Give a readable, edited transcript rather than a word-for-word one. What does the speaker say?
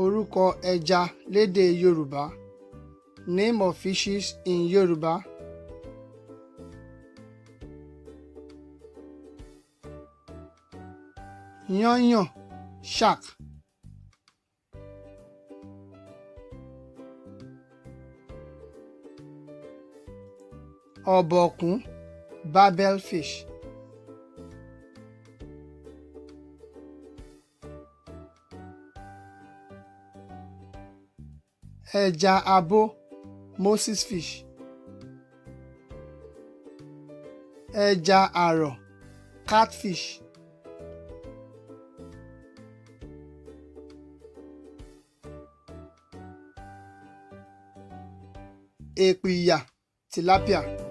Orúkọ ẹja lédè Yorùbá. Name of fishes in Yoruba. Yányàn, shark. Ọ̀bọ̀kún, barbel fish. Ẹja abó, Moses fish. Ẹja àrọ̀, catfish. Èpìyà, tilapia.